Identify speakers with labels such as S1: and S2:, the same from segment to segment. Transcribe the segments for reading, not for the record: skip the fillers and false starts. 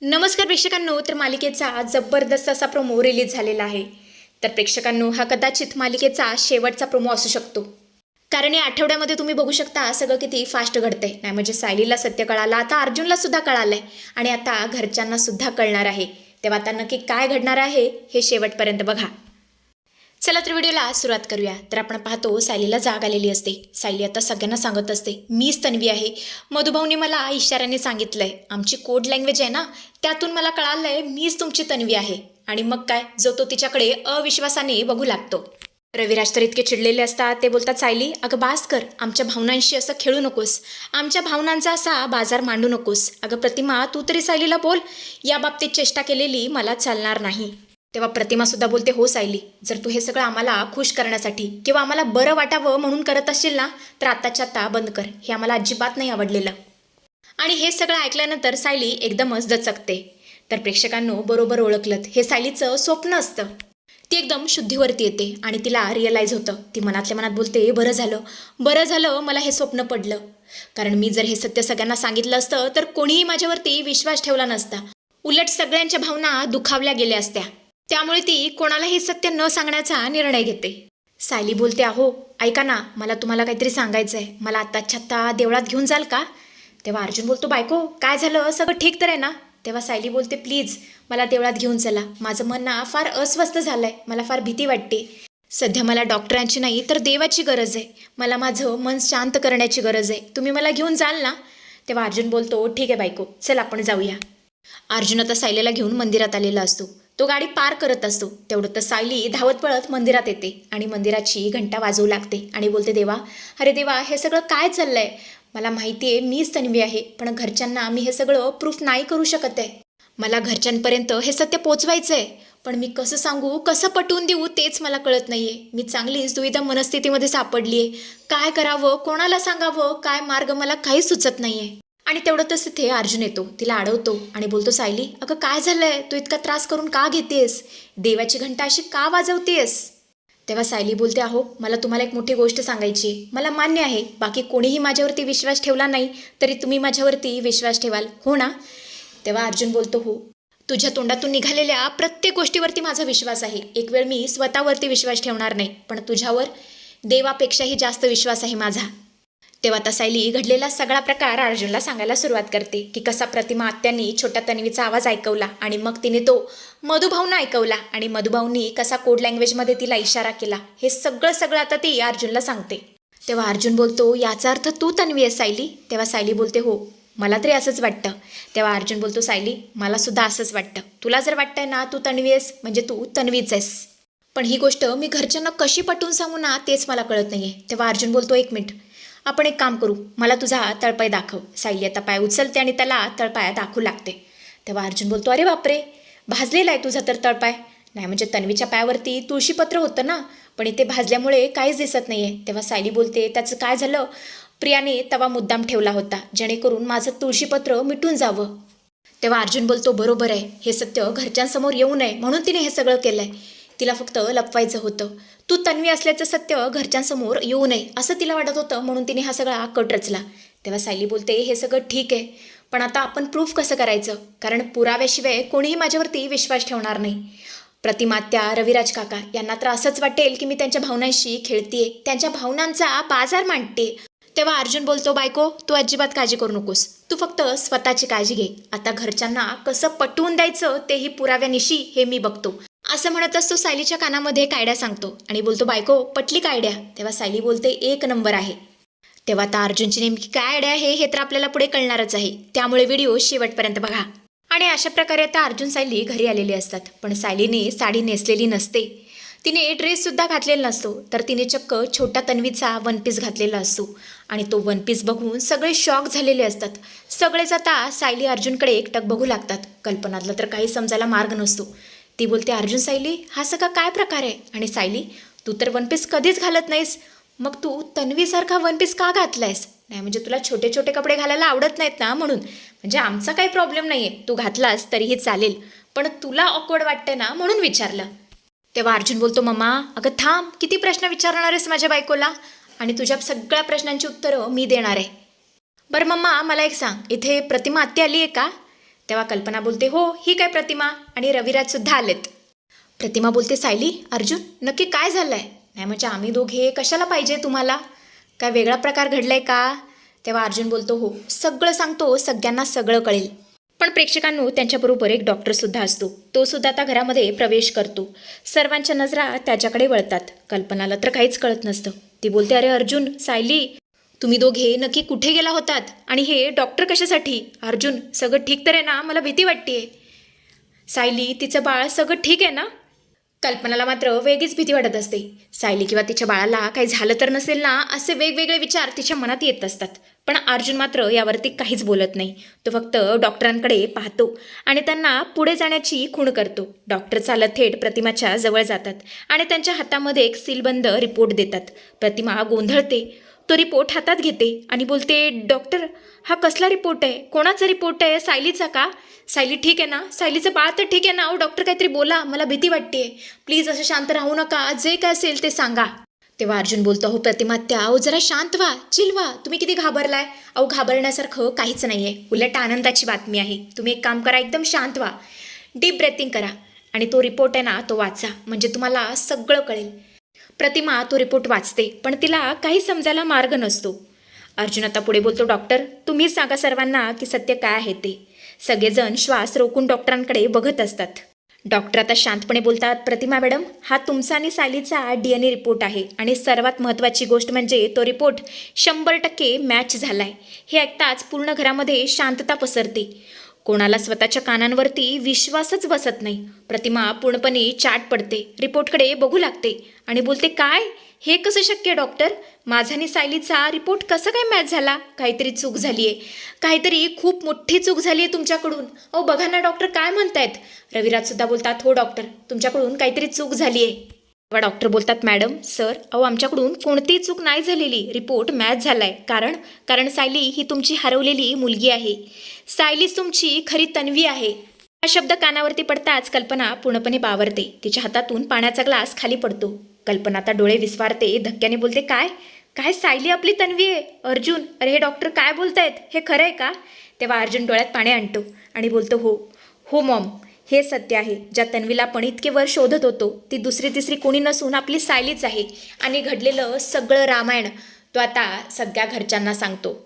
S1: नमस्कार प्रेक्षकांनो, तर मालिकेचा जबरदस्त असा प्रोमो रिलीज झालेला आहे. तर प्रेक्षकांनो, हा कदाचित मालिकेचा शेवटचा प्रोमो असू शकतो. कारण या आठवड्यामध्ये तुम्ही बघू शकता सगळं किती फास्ट घडतंय. नाही म्हणजे सायलीला सत्य कळालं, आता अर्जुनला सुद्धा कळालंय आणि आता घरच्यांना सुद्धा कळणार आहे. तेव्हा आता नक्की काय घडणार आहे हे शेवटपर्यंत बघा. चला तर व्हिडिओला सुरुवात करूया. तर आपण पाहतो सायलीला जाग आलेली असते. सायली आता सगळ्यांना सांगत असते, मीच तन्वी आहे. मधुभाऊने मला इशाऱ्याने सांगितलंय, आमची कोड लँग्वेज आहे ना, त्यातून मला कळालंय मीच तुमची तन्वी आहे. आणि मग काय, जो तो तिच्याकडे अविश्वासाने बघू लागतो. रविराज तर इतके चिडलेले असतात. ते बोलतात, सायली अगं बास कर, आमच्या भावनांशी असं खेळू नकोस, आमच्या भावनांचा असा बाजार मांडू नकोस. अगं प्रतिमा, तू तरी सायलीला बोल, या बाबतीत चेष्टा केलेली मला चालणार नाही. तेव्हा प्रतिमा सुद्धा बोलते, हो सायली, जर तू हे सगळं आम्हाला खुश करण्यासाठी किंवा आम्हाला बरं वाटावं म्हणून करत असशील ना, तर आत्ताच्या आत्ता बंद कर. हे आम्हाला अजिबात नाही आवडलेलं. आणि हे सगळं ऐकल्यानंतर सायली एकदमच दचकते. तर प्रेक्षकांनो, बरोबर ओळखलं, हे सायलीचं स्वप्न असतं. ती एकदम शुद्धीवरती येते आणि तिला रिअलाईज होतं. ती मनातल्या मनात बोलते, बरं झालं मला हे स्वप्न पडलं. कारण मी जर हे सत्य सगळ्यांना सांगितलं असतं तर कोणीही माझ्यावरती विश्वास ठेवला नसता. उलट सगळ्यांच्या भावना दुखावल्या गेल्या असत्या. त्यामुळे ती कोणालाही सत्य न सांगण्याचा निर्णय घेते. सायली बोलते, अहो ऐका ना, मला तुम्हाला काहीतरी सांगायचं आहे. मला आत्ताच्या आत्ता देवळात घेऊन जाल का? तेव्हा अर्जुन बोलतो, बायको काय झालं, सगळं ठीक तर आहे ना? तेव्हा सायली बोलते, प्लीज मला देवळात घेऊन चला. माझं मन ना फार अस्वस्थ झालं आहे, मला फार भीती वाटते. सध्या मला डॉक्टरांची नाही तर देवाची गरज आहे. मला माझं मन शांत करण्याची गरज आहे. तुम्ही मला घेऊन जाल ना? तेव्हा अर्जुन बोलतो, ठीक आहे बायको, चल आपण जाऊया. अर्जुन आता सायलीला घेऊन मंदिरात आलेला असतो. तो गाडी पार करत असतो. तेवढं तर सायली धावत पळत मंदिरात येते आणि मंदिराची घंटा वाजवू लागते आणि बोलते, देवा, अरे देवा, हे सगळं काय चाललंय? मला माहिती आहे मीच तन्वी आहे, पण घरच्यांना मी हे सगळं प्रूफ नाही करू शकत आहे. मला घरच्यांपर्यंत हे सत्य पोचवायचं आहे, पण मी कसं सांगू, कसं पटवून देऊ तेच मला कळत नाही आहे. मी चांगलीच दुविधा मनस्थितीमध्ये सापडली आहे. काय करावं, कोणाला सांगावं, काय मार्ग मला काहीच सुचत नाही आहे. आणि तेवढंच तिथे अर्जुन येतो, तिला अडवतो आणि बोलतो, सायली अगं काय झालंय, तू इतका त्रास करून का घेतेस? देवाची घंटा अशी का वाजवतेस? तेव्हा सायली बोलते, अहो मला तुम्हाला एक मोठी गोष्ट सांगायची. मला मान्य आहे बाकी कोणीही माझ्यावरती विश्वास ठेवला नाही तरी तुम्ही माझ्यावरती विश्वास ठेवाल, हो ना? तेव्हा अर्जुन बोलतो, हो, तुझ्या तोंडातून निघालेल्या प्रत्येक गोष्टीवरती माझा विश्वास आहे. एक वेळ मी स्वतःवरती विश्वास ठेवणार नाही, पण तुझ्यावर देवापेक्षाही जास्त विश्वास आहे माझा. तेव्हा आता सायली घडलेला सगळा प्रकार अर्जुनला सांगायला सुरुवात करते की कसा प्रतिमा आत्यांनी छोट्या तन्वीचा आवाज ऐकवला आणि मग तिने तो मधुभाऊंना ऐकवला आणि मधुभाऊंनी कसा कोड लँग्वेजमध्ये तिला इशारा केला. हे सगळं आता ती अर्जुनला सांगते. तेव्हा अर्जुन बोलतो, याचा अर्थ तू तन्वी आहेस सायली? तेव्हा सायली बोलते, हो, मला तरी असंच वाटतं. तेव्हा अर्जुन बोलतो, सायली मला सुद्धा असंच वाटतं. तुला जर वाटतंय ना तू तन्वी आहेस म्हणजे तू तन्वीच आहेस, पण ही गोष्ट मी घरच्यांना कशी पटवून सांगू ना तेच मला कळत नाही आहे. तेव्हा अर्जुन बोलतो, एक मिनिट, आपण एक काम करू, मला तुझा तळपाय दाखव. सायली आता पाय उचलते आणि त्याला तळपाय दाखवू लागते. तेव्हा अर्जुन बोलतो, अरे बापरे, भाजलेला आहे तुझा तर तळपाय. नाही म्हणजे तन्वीच्या पायावरती तुळशीपत्र होतं ना, पण इथे भाजल्यामुळे काहीच दिसत नाही आहे. तेव्हा सायली बोलते, त्याचं काय झालं, प्रियाने तवा मुद्दाम ठेवला होता जेणेकरून माझं तुळशीपत्र मिटून जावं. तेव्हा अर्जुन बोलतो, बरोबर आहे, हे सत्य घरच्यांसमोर येऊ नये म्हणून तिने हे सगळं केलं आहे. तिला फक्त लपवायचं होतं. तू तन्वी असल्याचं सत्य घरच्यांसमोर येऊ नये असं तिला वाटत होतं, म्हणून तिने हा सगळा कट रचला. तेव्हा सायली बोलते, हे सगळं ठीक आहे, पण आता आपण प्रूफ कसं करायचं? कारण पुराव्याशिवाय कोणीही माझ्यावरती विश्वास ठेवणार नाही. प्रतिमात्या, रविराज काका यांना तर असंच वाटेल की मी त्यांच्या भावनांशी खेळतीये, त्यांच्या भावनांचा बाजार मांडते. तेव्हा अर्जुन बोलतो, बायको तू अजिबात काळजी करू नकोस, तू फक्त स्वतःची काळजी घे. आता घरच्यांना कसं पटवून द्यायचं तेही पुराव्यानिशी हे मी बघतो. असं म्हणतच तो सायलीच्या कानामध्ये एक आयडिया सांगतो आणि बोलतो, बायको पटली का आयडिया? तेव्हा सायली बोलते, एक नंबर आहे. तेव्हा आता अर्जुनची नेमकी काय आयडिया आहे हे तर आपल्याला पुढे कळणारच आहे, त्यामुळे व्हिडिओ शेवटपर्यंत बघा. आणि अशा प्रकारे आता अर्जुन सायली घरी आलेली असतात. पण सायलीने साडी नेसलेली नसते, तिने ड्रेससुद्धा घातलेला नसतो, तर तिने चक्क छोट्या तन्वीचा वन पीस घातलेला असतो. आणि तो वन पीस बघून सगळे शॉक झालेले असतात. सगळेच आता सायली अर्जुनकडे एकटक बघू लागतात. कल्पनातलं तर काही समजायला मार्ग नसतो. ती बोलते, अर्जुन सायली हा सगळा काय प्रकार आहे? आणि सायली तू तर वन पीस कधीच घालत नाहीस, मग तू तन्वीसारखा वन पीस का घातलायस? नाही म्हणजे तुला छोटे छोटे कपडे घालायला आवडत नाहीत ना म्हणून? म्हणजे आमचा काही प्रॉब्लेम नाही आहे, तू घातलास तरीही चालेल, पण तुला ऑकवर्ड वाटते ना म्हणून विचारलं. तेव्हा अर्जुन बोलतो, मम्मा अगं थांब, किती प्रश्न विचारणार आहेस माझ्या बायकोला? आणि तुझ्या सगळ्या प्रश्नांची उत्तरं मी देणार आहे. बरं मम्मा मला एक सांग, इथे प्रतिमा आत्या आली आहे का? तेव्हा कल्पना बोलते हो ही काय प्रतिमा, आणि रविराज सुद्धा आलेत. प्रतिमा बोलते सायली अर्जुन नक्की काय झालंय? नाही म्हणजे आम्ही दोघे कशाला पाहिजे तुम्हाला? काय वेगळा प्रकार घडलाय का? तेव्हा अर्जुन बोलतो हो सगळं सांगतो, सगळ्यांना सगळं कळेल. पण प्रेक्षकांनो त्यांच्याबरोबर एक डॉक्टरसुद्धा असतो. तो सुद्धा आता घरामध्ये प्रवेश करतो. सर्वांच्या नजरा त्याच्याकडे वळतात. कल्पनाला तर काहीच कळत नसतं. ती बोलते अरे अर्जुन सायली तुम्ही दोघे नक्की कुठे गेला होतात, आणि हे डॉक्टर कशासाठी? अर्जुन सगळं ठीक तर आहे ना? मला भीती वाटतेय. सायली तिचं बाळ सगळं ठीक आहे ना? कल्पनाला मात्र वेगळीच भीती वाटत असते. सायली किंवा तिच्या बाळाला काही झालं तर नसेल ना, असे वेगवेगळे विचार तिच्या मनात येत असतात. पण अर्जुन मात्र यावरती काहीच बोलत नाही. तो फक्त डॉक्टरांकडे पाहतो आणि त्यांना पुढे जाण्याची खूण करतो. डॉक्टर चालत थेट प्रतिमाच्या जवळ जातात आणि त्यांच्या हातामध्ये एक सीलबंद रिपोर्ट देतात. प्रतिमा गोंधळते. तो रिपोर्ट हातात घेते आणि बोलते डॉक्टर हा कसला रिपोर्ट आहे? कोणाचा रिपोर्ट आहे? सायलीचा का? सायली ठीक आहे ना? सायलीचं बाळ तर ठीक आहे ना? डॉक्टर काहीतरी बोला, मला भीती वाटते. प्लीज असं शांत राहू नका, जे काय असेल ते सांगा. तेव्हा अर्जुन बोलतो हो प्रतिमात्या अहो जरा शांत व्हा, चिल व्हा. तुम्ही किती घाबरलाय? अहो घाबरण्यासारखं काहीच नाही आहे, उलट आनंदाची बातमी आहे. तुम्ही एक काम करा, एकदम शांत व्हा, डीप ब्रेथिंग करा आणि तो रिपोर्ट आहे ना तो वाचा, म्हणजे तुम्हाला सगळं कळेल. प्रतिमा तो रिपोर्ट वाचते पण तिला काही समजायला मार्ग नसतो. अर्जुन आता पुढे बोलतो डॉक्टर तुम्हीच सांगा सर्वांना की सत्य काय आहे ते. सगळेजण श्वास रोखून डॉक्टरांकडे बघत असतात. डॉक्टर आता शांतपणे बोलतात प्रतिमा मॅडम हा तुमचा आणि सायलीचा DNA रिपोर्ट आहे आणि सर्वात महत्त्वाची गोष्ट म्हणजे तो रिपोर्ट 100% मॅच झालाय. हे ऐकताच पूर्ण घरामध्ये शांतता पसरते. कोणाला स्वतःच्या कानांवरती विश्वासच बसत नाही. प्रतिमा पूर्णपणे चाट पडते, रिपोर्टकडे बघू लागते आणि बोलते काय हे कसं शक्य डॉक्टर? माझा आणि सायलीचा रिपोर्ट कसं काय मॅच झाला? काहीतरी चूक झाली आहे, काहीतरी खूप मोठी चूक झाली आहे तुमच्याकडून. अहो बघा ना डॉक्टर काय म्हणतायत. रविराजसुद्धा बोलतात हो डॉक्टर तुमच्याकडून काहीतरी चूक झाली आहे. तेव्हा डॉक्टर बोलतात मॅडम सर अहो आमच्याकडून कोणतीही चूक नाही झालेली, रिपोर्ट मॅच झालाय. कारण सायली ही तुमची हरवलेली मुलगी आहे. सायलीच तुमची खरी तन्वी आहे. हा शब्द कानावरती पडताच कल्पना पूर्णपणे बावरते. तिच्या हातातून पाण्याचा ग्लास खाली पडतो. कल्पना आता डोळे विस्फारते, धक्क्याने बोलते काय काय सायली आपली तन्वी आहे? अर्जुन अरे हे डॉक्टर काय बोलतायत, हे खरं आहे का? तेव्हा अर्जुन डोळ्यात पाणी आणतो आणि बोलतो हो हो मॉम हे सत्य आहे. ज्या तन्वीला आपण इतके वर शोधत होतो ती दुसरी तिसरी कोणी नसून आपली सायलीच आहे. आणि घडलेलं सगळं रामायण तो आता सगळ्या घरच्यांना सांगतो.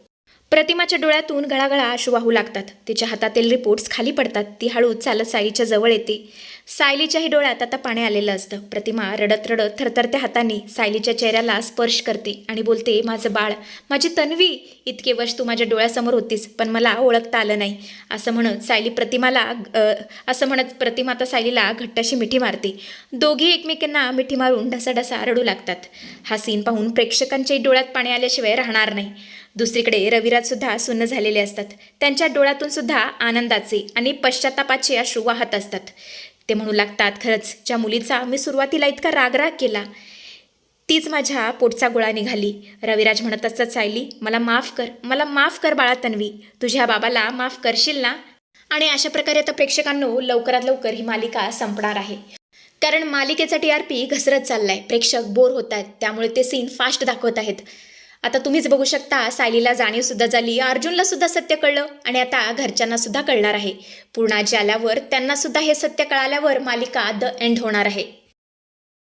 S1: प्रतिमाच्या डोळ्यातून घळाघळा अश्रू वाहू लागतात. तिच्या हातातील रिपोर्ट्स खाली पडतात. ती हळूच चालत सायलीच्या जवळ येते. सायलीच्याही डोळ्यात आता पाणी आलेलं असतं. प्रतिमा रडत रडत थरथरत्या हाताने सायलीच्या चेहऱ्याला स्पर्श करते आणि बोलते माझं बाळ, माझी तन्वी, इतके वर्ष तू माझ्या डोळ्यासमोर होतीस पण मला ओळखता आलं नाही. असं म्हणत प्रतिमा आता सायलीला घट्ट अशी मिठी मारते. दोघी एकमेकांना मिठी मारून ढसाढसा रडू लागतात. हा सीन पाहून प्रेक्षकांच्याही डोळ्यात पाणी आल्याशिवाय राहणार नाही. दुसरीकडे रविराजसुद्धा सुन्न झालेले असतात. त्यांच्या डोळ्यातून सुद्धा आनंदाचे आणि पश्चातापाचे अश्रू वाहत असतात. ते म्हणू लागतात खरंच ज्या मुलीचा मी सुरुवातीला इतका रागराग केला तीच माझ्या पोटचा गोळा निघाली. रविराज म्हणत असतात सायली मला माफ कर बाळा तन्वी, तुझ्या बाबाला माफ करशील ना? आणि अशा प्रकारे आता प्रेक्षकांनो लवकरात लवकर ही मालिका संपणार आहे. कारण मालिकेचा TRP घसरत चाललाय, प्रेक्षक बोर होत आहेत, त्यामुळे ते सीन फास्ट दाखवत आहेत. आता तुम्हीच बघू शकता सायलीला जाणीवसुद्धा झाली, अर्जुनला सुद्धा सत्य कळलं आणि आता घरच्यांना सुद्धा कळणार आहे. पूर्णाजी आल्यावर त्यांना सुद्धा हे सत्य कळाल्यावर मालिका द एंड होणार आहे.